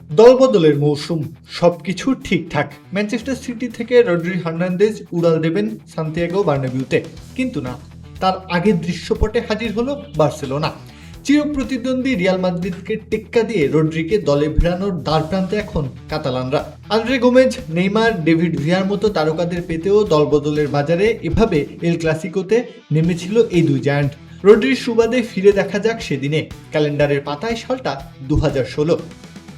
দলবদলের মৌসুম, সবকিছু ঠিকঠাক। ম্যানচেস্টার সিটি থেকে রড্রি হার্নান্দেজ উড়াল দেবেন সান্তিয়াগো বার্নাবিউতে, কিন্তু না, তার আগের দৃশ্যপটে হাজির হলো বার্সেলোনা। চিরপ্রতিদ্বন্দ্বী রিয়াল মাদ্রিদকে টেক্কা দিয়ে রড্রিকে দলে ফেরানোর দ্বারপ্রান্তে এখন কাতালানরা। আন্দ্রে গোমেজ, নেইমার, ডেভিড ভিয়ার মতো তারকাদের পেতেও দলবদলের বাজারে এভাবে এল ক্লাসিকোতে নেমেছিল এই দুই জায়ান্ট। রড্রির সুবাদে ফিরে দেখা যাক সেদিনে। ক্যালেন্ডারের পাতায় সালটা 2016।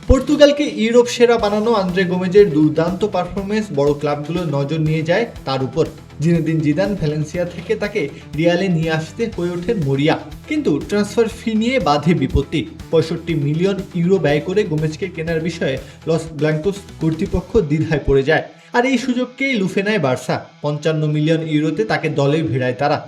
পর্তুগালকে ইউরোপ সেরা বানানো আন্দ্রে গোমেজের দুর্দান্ত পারফরমেন্স বড় ক্লাবগুলো নজর নিয়ে যায় তার উপর। জিনেদিন জিদান ভ্যালেন্সিয়া থেকে তাকে রিয়ালে নিয়ে আসতে হয়ে ওঠেন মরিয়া, কিন্তু ট্রান্সফার ফি নিয়ে বাধে বিপত্তি। 65 মিলিয়ন ইউরো ব্যয় করে গোমেজকে কেনার বিষয়ে লস ব্ল্যাঙ্কোস কর্তৃপক্ষ দ্বিধায় পড়ে যায়, আর এই সুযোগকেই লুফে নেয় বার্সা। 55 মিলিয়ন ইউরোতে তাকে দলে ভিড়ায় তারা।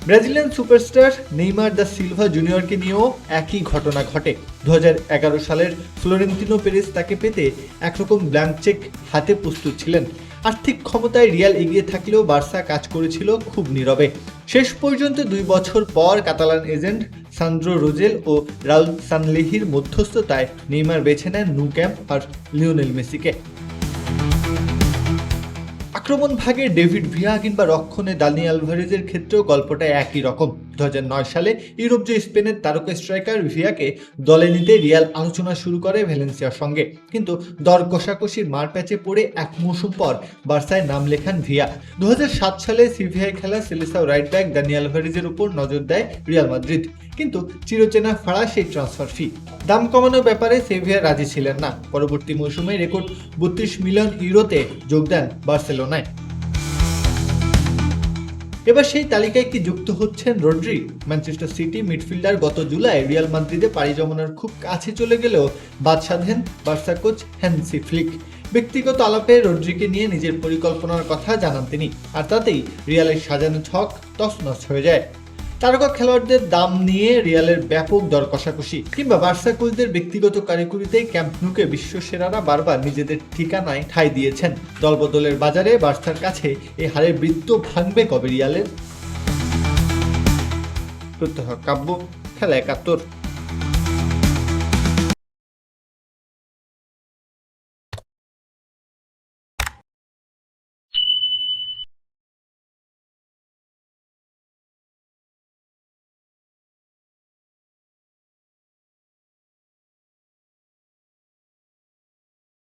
Brazilian superstar Neymar da Silva জুনিয়রকে নিয়েও একই ঘটনা ঘটে। 2011 সালের ফ্লোরেন্তিনো পেরেজ তাকে পেতে একরকম ব্ল্যাঙ্ক চেক হাতে প্রস্তুত ছিলেন। আর্থিক ক্ষমতায় রিয়াল এগিয়ে থাকলেও বার্সা কাজ করেছিল খুব নীরবে। শেষ পর্যন্ত 2 বছর পর কাতালান এজেন্ট সান্দ্রো রোজেল ও রাউল সানলেহির মধ্যস্থতায় নেইমার বেছে নেন ন্যু ক্যাম্প আর লিওনেল মেসিকে। আক্রমণ ভাগে ডেভিড ভিয়া কিংবা রক্ষণে দানি আলভারেজের ক্ষেত্রেও গল্পটা একই রকম। 2009 সালে ইউরোপ জয় স্পেনের তারকা স্ট্রাইকার ভিয়াকে দলে নিতে রিয়াল আলোচনা শুরু করে ভ্যালেন্সিয়ার সঙ্গে, কিন্তু দর কষাকষির মারপ্যাচে পড়ে এক মৌসুম পর বার্সায় নাম লেখান ভিয়া। 2007 সালে সিভিয়ায় খেলা সেলেসাও রাইট ব্যাক দানি আলভারেজের উপর নজর দেয় রিয়াল মাদ্রিদ, কিন্তু চিরচেনা ফাড়া সেই ট্রান্সফার ফি। দাম কমানোর ব্যাপারে সেভিয়া রাজি ছিলেন না। পরবর্তী মৌসুমে রেকর্ড 32 মিলিয়ন ইউরোতে যোগ দেন বার্সেলোনায়। এবার সেই তালিকায় কি যুক্ত হচ্ছেন রড্রি? ম্যানচেস্টার সিটি মিডফিল্ডার গত জুলাই রিয়াল মাদ্রিদে পাড়ি জমানোর খুব কাছে চলে গেলেও বাদ সাধেন বার্সা কোচ হ্যান্সি ফ্লিক। ব্যক্তিগত আলাপে রড্রিকে নিয়ে নিজের পরিকল্পনার কথা জানান তিনি, আর তাতেই রিয়ালের সাজানো ছক তছনছ হয়ে যায়। তারকা খেলোয়াড়দের দাম নিয়ে রিয়ালের ব্যাপক দর কষাকষি, কিংবা বার্সা কোচদের ব্যক্তিগত কারিকুরিতেই ক্যাম্প নুকে বিশ্বসেরারা বারবার নিজেদের ঠিকানায় ঠাঁই দিয়েছেন। দলবদলের বাজারে বার্সার কাছে এই হারের বৃত্ত ভাঙবে কবে রিয়ালের? প্রত্যহ কাব্য, খেলা 71।